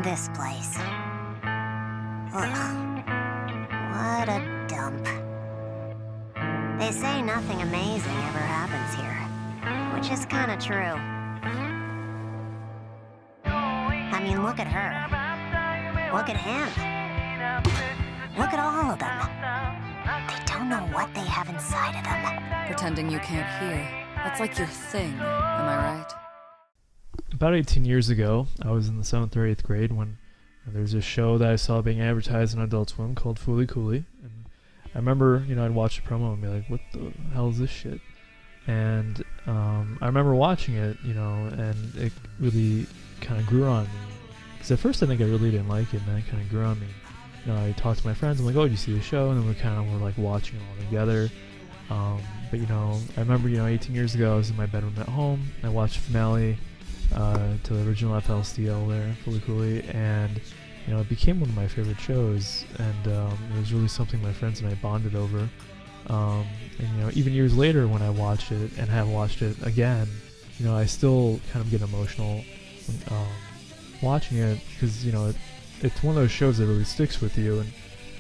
This place. Ugh. What a dump. They say nothing amazing ever happens here, which is kinda true. I mean, look at her. Look at him. Look at all of them. They don't know what they have inside of them. Pretending you can't hear. That's like your thing, am I right? About 18 years ago, I was in the 7th or 8th grade when there's a show that I saw being advertised on Adult Swim called Fooly Cooly. And I remember, I'd watch the promo and be like, what the hell is this shit? And I remember watching it, and it really kind of grew on me. Because at first I think I really didn't like it, and then it kind of grew on me. I talked to my friends, I'm like, oh, did you see the show? And then we were like watching it all together. But I remember, 18 years ago, I was in my bedroom at home. I watched the finale to the original FLCL there, Fooly Cooly, and it became one of my favorite shows, and it was really something my friends and I bonded over. And even years later when I watched it and have watched it again, I still kind of get emotional watching it, because it's one of those shows that really sticks with you, and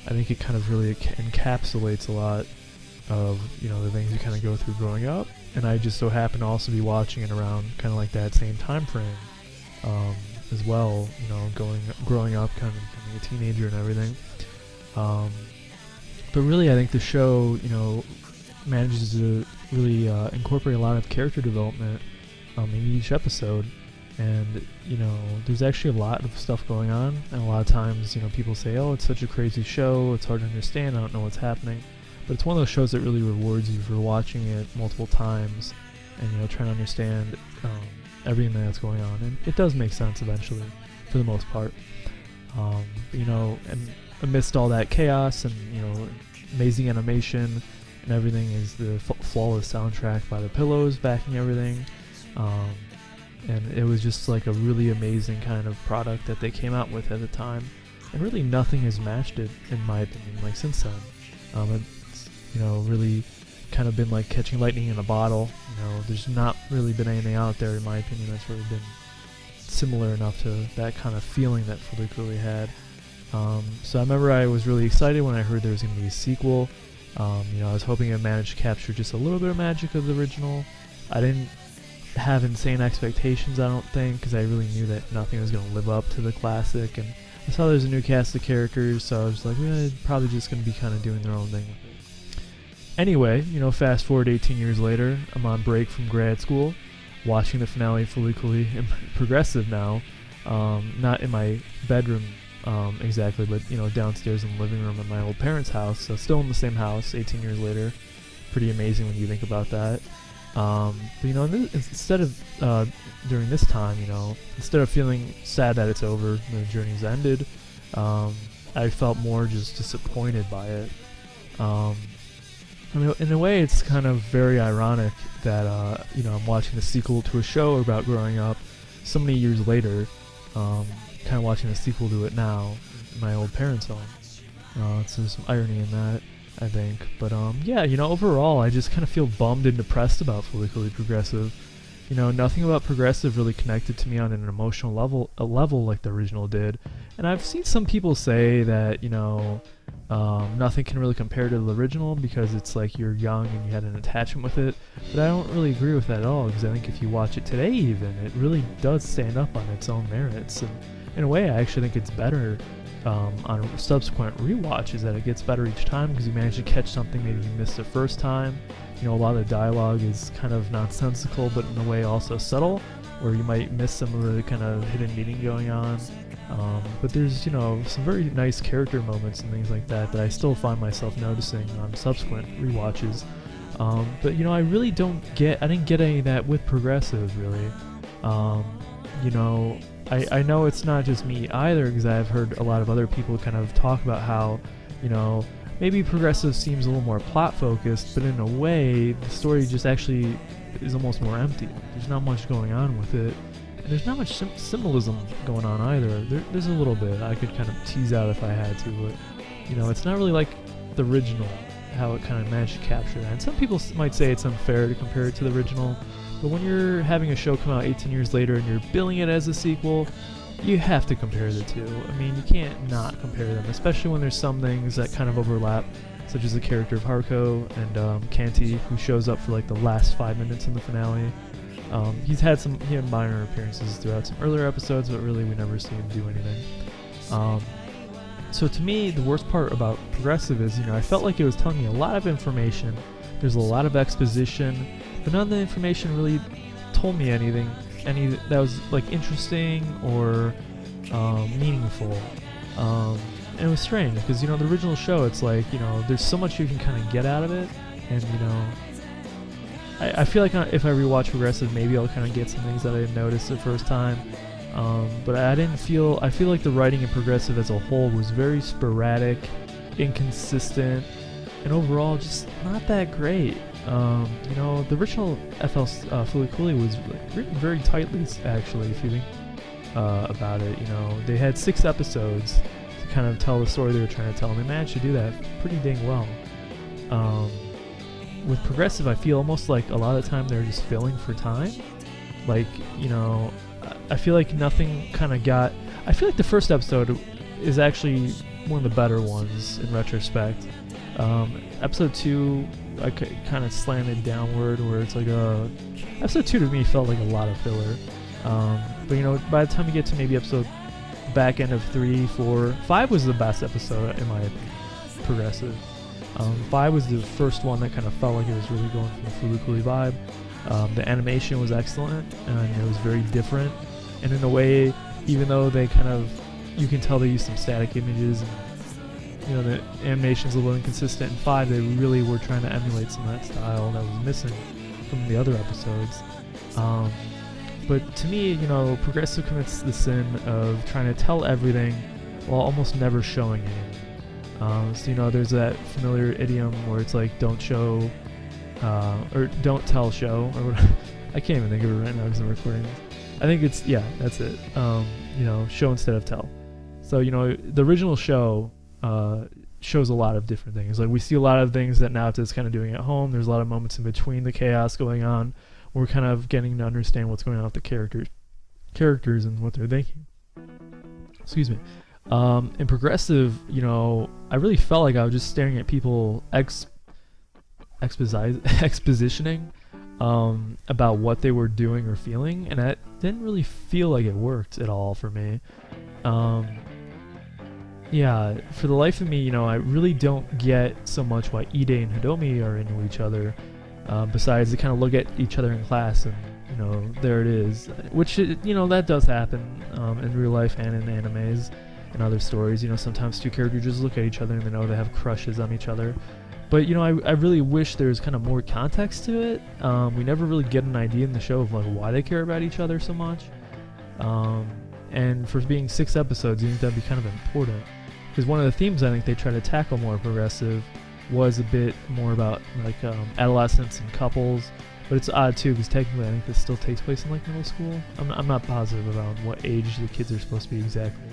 I think it kind of really encapsulates a lot of the things you kind of go through growing up. And I just so happen to also be watching it around kind of like that same time frame as well, growing up, kind of becoming a teenager and everything. But really I think the show manages to really incorporate a lot of character development in each episode. And there's actually a lot of stuff going on, and a lot of times people say, oh, it's such a crazy show, it's hard to understand, I don't know what's happening. But it's one of those shows that really rewards you for watching it multiple times and trying to understand everything that's going on. And it does make sense eventually, for the most part. And amidst all that chaos and amazing animation and everything is the flawless soundtrack by The Pillows backing everything. And it was just like a really amazing kind of product that they came out with at the time. And really nothing has matched it, in my opinion, like since then. It's really kind of been like catching lightning in a bottle. There's not really been anything out there, in my opinion, that's really been similar enough to that kind of feeling that Fooly Cooly had. So I remember I was really excited when I heard there was going to be a sequel. I was hoping it managed to capture just a little bit of magic of the original. I didn't have insane expectations, I don't think, because I really knew that nothing was going to live up to the classic. And I saw there's a new cast of characters, so I was like, probably just going to be kind of doing their own thing with it. Anyway, fast forward 18 years later, I'm on break from grad school, watching the finale of Fooly Cooly in Progressive now, not in my bedroom exactly, but downstairs in the living room at my old parents' house, so still in the same house 18 years later. Pretty amazing when you think about that. But instead of during this time, instead of feeling sad that it's over, the journey's ended, I felt more just disappointed by it. In a way, it's kind of very ironic that I'm watching the sequel to a show about growing up so many years later, kind of watching the sequel to it now in my old parents' home. So there's some irony in that, I think. But overall, I just kind of feel bummed and depressed about Fooly Cooly Progressive. Nothing about Progressive really connected to me on an emotional level like the original did. And I've seen some people say that, nothing can really compare to the original because it's like you're young and you had an attachment with it. But I don't really agree with that at all, because I think if you watch it today even, it really does stand up on its own merits. And in a way, I actually think it's better on subsequent rewatches, that it gets better each time because you manage to catch something maybe you missed the first time. A lot of the dialogue is kind of nonsensical, but in a way also subtle, where you might miss some of the kind of hidden meaning going on. But there's, some very nice character moments and things like that I still find myself noticing on subsequent rewatches. But, I really I didn't get any of that with Progressive, really. I know it's not just me either, because I've heard a lot of other people kind of talk about how, maybe Progressive seems a little more plot-focused, but in a way, the story just actually is almost more empty. There's not much going on with it. And there's not much symbolism going on either. There's a little bit I could kind of tease out if I had to, but, it's not really like the original, how it kind of managed to capture that. And some people might say it's unfair to compare it to the original, but when you're having a show come out 18 years later and you're billing it as a sequel, you have to compare the two. I mean, you can't not compare them, especially when there's some things that kind of overlap, such as the character of Haruko and Kanti, who shows up for like the last 5 minutes in the finale. He had minor appearances throughout some earlier episodes, but really we never see him do anything. So to me, the worst part about Progressive is, I felt like it was telling me a lot of information. There's a lot of exposition, but none of the information really told me anything that was like interesting or meaningful. And it was strange because the original show, it's like there's so much you can kind of get out of it, and I feel like if I rewatch Progressive, maybe I'll kind of get some things that I didn't notice the first time. But I feel like the writing in Progressive as a whole was very sporadic, inconsistent, and overall just not that great. The original FLCL was written very tightly, actually, if you think about it. They had 6 episodes to kind of tell the story they were trying to tell, and they managed to do that pretty dang well. With Progressive, I feel almost like a lot of the time they're just filling for time. Like, I feel like nothing kind of got... I feel like the first episode is actually one of the better ones in retrospect. Episode 2, I kind of slanted downward, where it's like episode 2 to me felt like a lot of filler. But by the time you get to maybe back end of 3, 4, 5 was the best episode in my opinion. Progressive. 5 was the first one that kind of felt like it was really going for the FLCL vibe. The animation was excellent, and it was very different. And in a way, even though they you can tell they used some static images, and the animation's a little inconsistent. In 5, they really were trying to emulate some of that style that was missing from the other episodes. But to me, Progressive commits the sin of trying to tell everything while almost never showing anything. So there's that familiar idiom where it's like, don't show, or don't tell, show, or whatever. I can't even think of it right now because I'm recording this. I think it's, that's it. Show instead of tell. So, the original show shows a lot of different things. Like, we see a lot of things that Naota's kind of doing at home. There's a lot of moments in between the chaos going on. We're kind of getting to understand what's going on with the characters and what they're thinking. Excuse me. In Progressive, I really felt like I was just staring at people expositioning about what they were doing or feeling, and that didn't really feel like it worked at all for me. For the life of me, I really don't get so much why Ide and Hidomi are into each other, besides they kind of look at each other in class and, there it is. Which, that does happen in real life and in animes and other stories. Sometimes two characters just look at each other and they know they have crushes on each other. But, I really wish there was kind of more context to it. We never really get an idea in the show of, like, why they care about each other so much. And for being 6 episodes, you think that'd be kind of important. Because one of the themes I think they try to tackle more Progressive was a bit more about, like, adolescents and couples. But it's odd, too, because technically I think this still takes place in, like, middle school. I'm not positive about what age the kids are supposed to be exactly.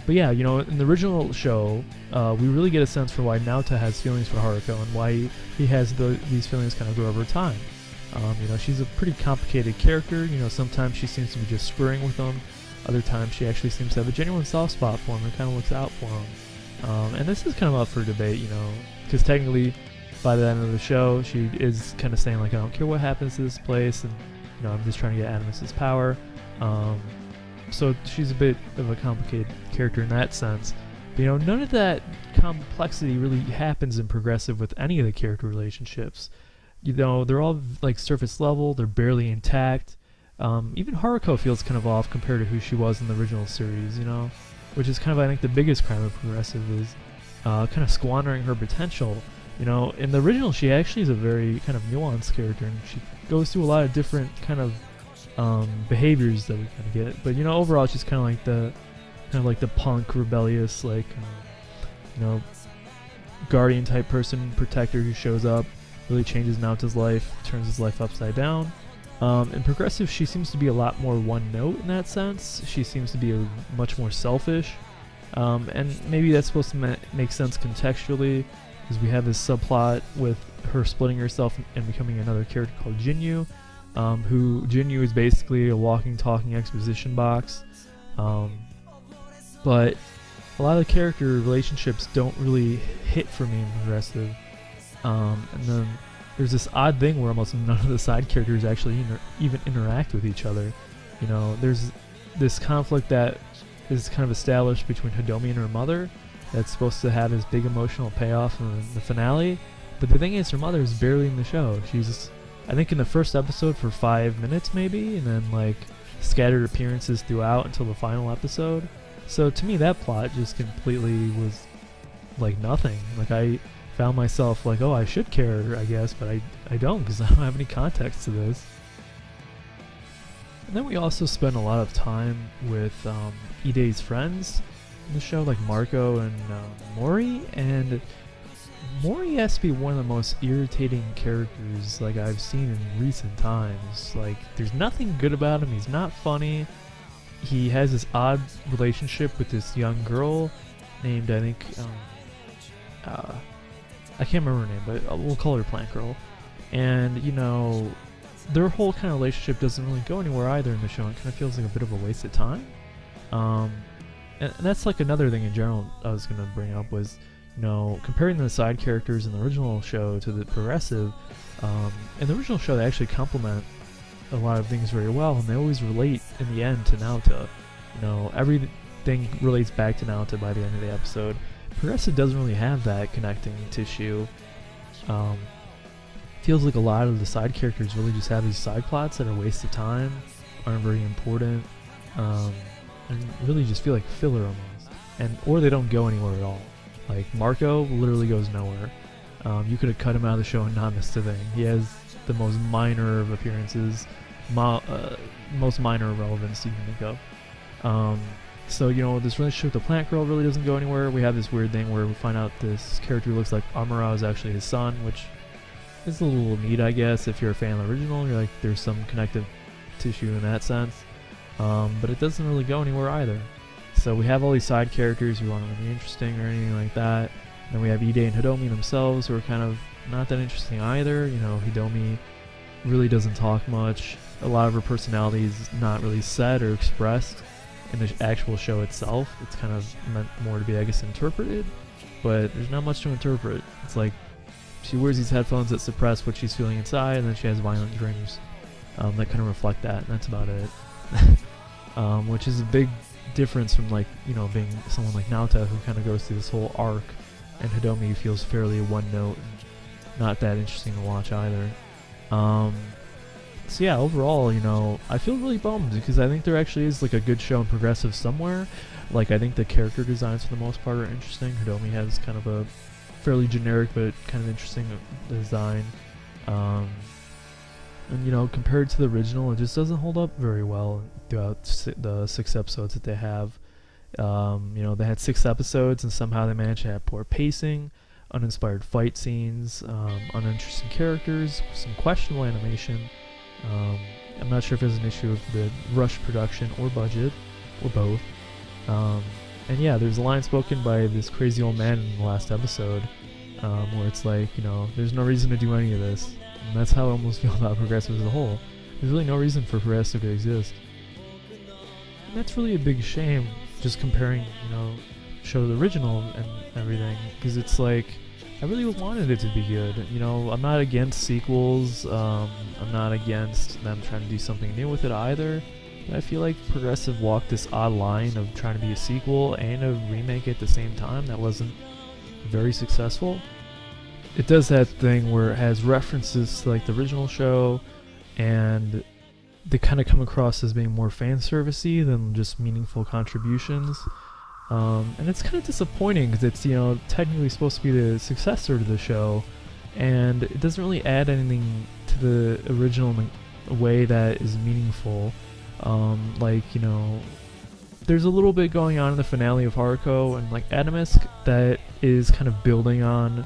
But yeah, in the original show, we really get a sense for why Naota has feelings for Haruko and why he has these feelings kind of grow over time. She's a pretty complicated character. Sometimes she seems to be just screwing with him. Other times she actually seems to have a genuine soft spot for him and kind of looks out for him. And this is kind of up for debate, because technically by the end of the show, she is kind of saying, like, I don't care what happens to this place, and, I'm just trying to get Animus's power. So she's a bit of a complicated character in that sense. But, none of that complexity really happens in Progressive with any of the character relationships. They're all, like, surface level, they're barely intact. Even Haruko feels kind of off compared to who she was in the original series, which is kind of, I think, the biggest crime of Progressive is kind of squandering her potential. In the original, she actually is a very kind of nuanced character, and she goes through a lot of different kind of behaviors that we kind of get. But overall, she's kind of like the punk, rebellious, like guardian type person, protector who shows up, really changes Naota's life, turns his life upside down. In Progressive, she seems to be a lot more one note in that sense. She seems to be much more selfish, and maybe that's supposed to make sense contextually, because we have this subplot with her splitting herself and becoming another character called Jinyu. who Jinyu is basically a walking, talking exposition box. But a lot of the character relationships don't really hit for me in Progressive. And then there's this odd thing where almost none of the side characters actually even interact with each other. You know, there's this conflict that is kind of established between Hidomi and her mother that's supposed to have this big emotional payoff in the finale. But the thing is, her mother is barely in the show. She's, I think, in the first episode for 5 minutes maybe, and then like scattered appearances throughout until the final episode. So to me, that plot just completely was like nothing. Like, I found myself like, oh, I should care, I guess, but I don't, because I don't have any context to this. And then we also spent a lot of time with Ide's friends in the show, like Marco and Mori, and Mori has to be one of the most irritating characters like I've seen in recent times. Like, there's nothing good about him. He's not funny. He has this odd relationship with this young girl named, I think, I can't remember her name, but we'll call her Plant Girl. And, you know, their whole kind of relationship doesn't really go anywhere either in the show. It kind of feels like a bit of a waste of time. And that's like another thing in general I was going to bring up was, you know, comparing the side characters in the original show to the Progressive. In the original show, they actually complement a lot of things very well, and they always relate in the end to Naota. You know, everything relates back to Naota by the end of the episode. Progressive doesn't really have that connecting tissue. Feels like a lot of the side characters really just have these side plots that are a waste of time, aren't very important, and really just feel like filler almost. Or they don't go anywhere at all. Like, Marco literally goes nowhere. You could have cut him out of the show and not missed a thing. He has the most minor of appearances, most minor relevance you can think of. So, you know, this relationship with the Plant Girl really doesn't go anywhere. We have this weird thing where we find out this character who looks like Amara is actually his son, which is a little neat, I guess. If you're a fan of the original, you're like, there's some connective tissue in that sense. But it doesn't really go anywhere either. So we have all these side characters who aren't really interesting or anything like that. And then we have Ide and Hidomi themselves who are kind of not that interesting either. You know, Hidomi really doesn't talk much. A lot of her personality is not really said or expressed in the actual show itself. It's kind of meant more to be, I guess, interpreted. But there's not much to interpret. It's like she wears these headphones that suppress what she's feeling inside, and then she has violent dreams that kind of reflect that, and that's about it. Which is a big difference from, like, you know, being someone like Naota who kind of goes through this whole arc, and Hidomi feels fairly one note and not that interesting to watch either. So yeah, overall, you know, I feel really bummed because I think there actually is like a good show in Progressive somewhere. Like, I think the character designs for the most part are interesting. Hidomi has kind of a fairly generic but kind of interesting design. And, you know, compared to the original, it just doesn't hold up very well throughout the 6 episodes that they have. You know, they had 6 episodes and somehow they managed to have poor pacing, uninspired fight scenes, uninteresting characters, some questionable animation. I'm not sure if it's an issue of the rush production or budget, or both. And yeah, there's a line spoken by this crazy old man in the last episode, where it's like, you know, there's no reason to do any of this. And that's how I almost feel about Progressive as a whole. There's really no reason for Progressive to exist. And that's really a big shame, just comparing, you know, show to the original and everything, because it's like, I really wanted it to be good. You know, I'm not against sequels, I'm not against them trying to do something new with it either, but I feel like Progressive walked this odd line of trying to be a sequel and a remake at the same time that wasn't very successful. It does that thing where it has references to like the original show, and they kind of come across as being more fan servicey than just meaningful contributions. And it's kind of disappointing because it's, you know, technically supposed to be the successor to the show, and it doesn't really add anything to the original in a way that is meaningful. Like, you know, there's a little bit going on in the finale of Haruko and like Adamisk that is kind of building on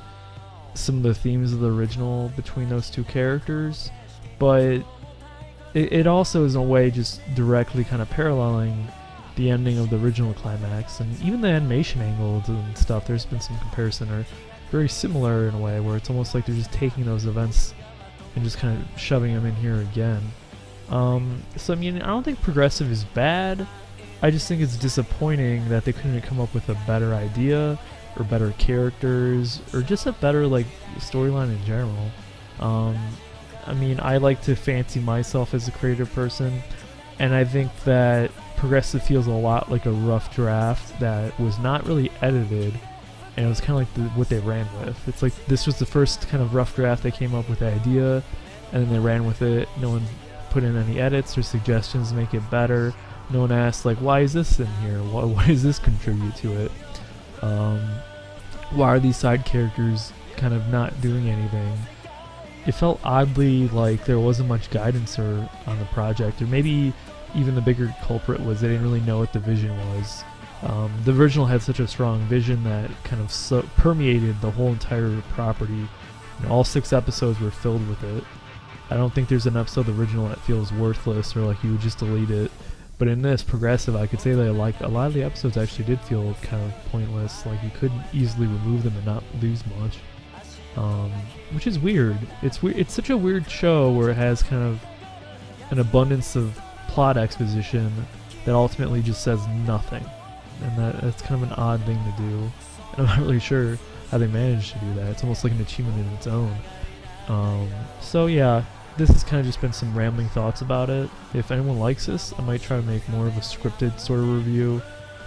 some of the themes of the original between those two characters, but it also is in a way just directly kind of paralleling the ending of the original climax, and even the animation angles and stuff, there's been some comparison, are very similar in a way where it's almost like they're just taking those events and just kind of shoving him in here again. So I mean, I don't think Progressive is bad. I just think it's disappointing that they couldn't come up with a better idea or better characters or just a better like storyline in general. I mean, I like to fancy myself as a creative person, and I think that Progressive feels a lot like a rough draft that was not really edited, and it was kind of like what they ran with. It's like this was the first kind of rough draft they came up with the idea, and then they ran with it. No one put in any edits or suggestions to make it better. No one asked like, why is this in here? Why does this contribute to it? Why are these side characters kind of not doing anything? It felt oddly like there wasn't much guidance on the project, or maybe even the bigger culprit was they didn't really know what the vision was. The original had such a strong vision that kind of permeated the whole entire property. You know, all 6 episodes were filled with it. I don't think there's an episode of the original that feels worthless or like you would just delete it. But in this Progressive, I could say that like a lot of the episodes actually did feel kind of pointless. Like you could easily remove them and not lose much, which is weird. It's weird. It's such a weird show where it has kind of an abundance of plot exposition that ultimately just says nothing, and that's kind of an odd thing to do. And I'm not really sure how they managed to do that. It's almost like an achievement in its own. So yeah, this has kind of just been some rambling thoughts about it. If anyone likes this, I might try to make more of a scripted sort of review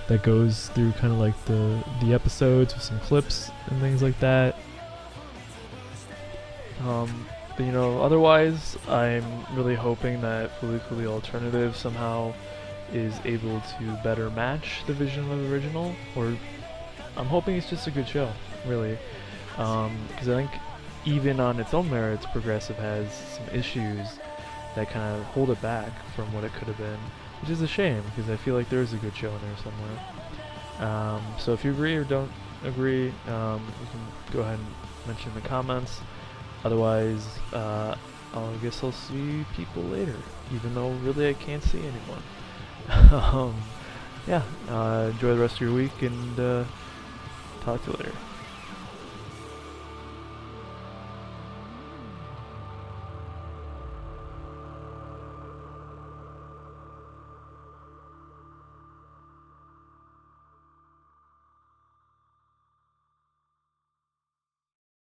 that goes through kind of like the episodes with some clips and things like that. But you know, otherwise, I'm really hoping that FLCL Alternative somehow is able to better match the vision of the original, or I'm hoping it's just a good show, really. Because I think even on its own merits, Progressive has some issues that kind of hold it back from what it could have been, which is a shame because I feel like there is a good show in there somewhere. So if you agree or don't agree, you can go ahead and mention in the comments. Otherwise, I guess I'll see people later, even though really I can't see anyone. Yeah, enjoy the rest of your week, and talk to you later.